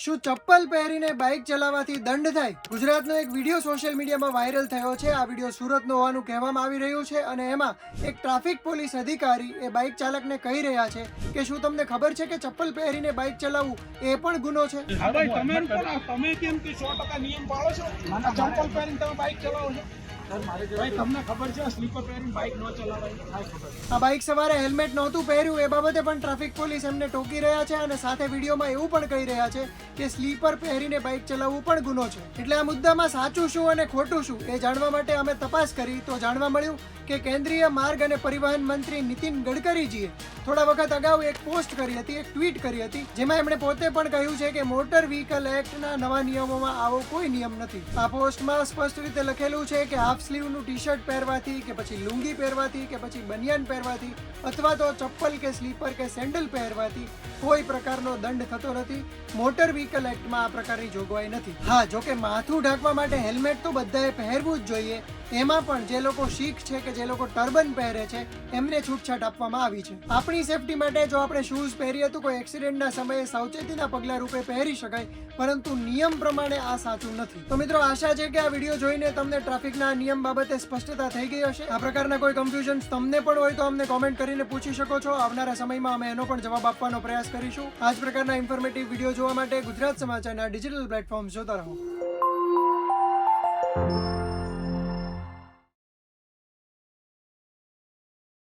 શું ચપ્પલ પહેરીને બાઇક ચલાવવાથી દંડ થાય? ગુજરાતનો એક વિડીયો સોશિયલ મીડિયામાં વાયરલ થયો છે. આ વિડીયો સુરતનો હોવાનું કહેવામાં આવી રહ્યું છે અને એમાં એક ટ્રાફિક પોલીસ અધિકારી એ બાઇક ચાલકને કહી રહ્યા છે કે શું તમને ખબર છે કે ચપ્પલ પહેરીને બાઇક ચલાવવું એ પણ ગુનો છે? તમે કેમ કે 100% નિયમ પાળો છો? ચપ્પલ પહેરીને તમે બાઇક ચલાવો છો? તમને ખબર છે સ્લીપર પહેરીને બાઇક ન ચલાવાય? આ બાઇક સવારે હેલ્મેટ નહોતું પહેર્યું એ બાબતે પણ ટ્રાફિક પોલીસ એમને ટોકી રહ્યા છે અને સાથે વિડીયોમાં એવું પણ કહી રહ્યા છે કે સ્લીપર પહેરીને બાઇક ચલાવવું પણ ગુનો છે. એટલે આ મુદ્દામાં સાચું શું અને ખોટું શું એ જાણવા માટે અમે તપાસ કરી તો જાણવા મળ્યું કે કેન્દ્રીય માર્ગ અને પરિવહન મંત્રી નીતિન ગડકરીજીએ થોડા વખત અગાઉ એક પોસ્ટ કરી હતી, એક ટ્વીટ કરી હતી, જેમાં એમણે પોતે પણ કહ્યું છે કે મોટર વ્હીકલ એક્ટના નવા નિયમોમાં આવો કોઈ નિયમ નથી. આ પોસ્ટમાં સ્પષ્ટ રીતે લખેલું છે કે હાફ સ્લીવનું ટી શર્ટ પહેરવાથી કે પછી લુંગી પહેરવાથી કે પછી બનિયાન પહેરવાથી અથવા તો ચપ્પલ કે સ્લીપર કે સેન્ડલ પહેરવાથી કોઈ પ્રકારનો દંડ થતો નથી. મોટર વ્હીકલ એક્ટમાં આ પ્રકારની જોગવાઈ નથી. હા, જો કે માથું ઢાંકવા માટે હેલ્મેટ તો બધાએ પહેરવું જ જોઈએ. એમાં પણ જે લોકો શીખ છે કે જે લોકો ટર્બન પહેરે છે એમને છૂટછાટ આપવામાં આવી છે. આપણી સેફટી માટે જો આપણે શૂઝ પહેરીએ તો કોઈ એક્સિડન્ટના સમયે સાવચેતીના પગલા રૂપે પહેરી શકાય, પરંતુ નિયમ પ્રમાણે આ સાચું નથી. તો મિત્રો, આશા છે કે આ વિડીયો જોઈને તમને ટ્રાફિકના નિયમ બાબતે સ્પષ્ટતા થઈ ગઈ હશે. આ પ્રકારના કોઈ કન્ફ્યુઝન તમને પણ હોય તો અમને કોમેન્ટ કરીને પૂછી શકો છો. આવનારા સમયમાં અમે એનો પણ જવાબ આપવાનો પ્રયાસ કરીશું. આ જ પ્રકારના ઇન્ફોર્મેટિવ વિડીયો જોવા માટે ગુજરાત સમાચારના ડિજિટલ પ્લેટફોર્મ જોતા રહો.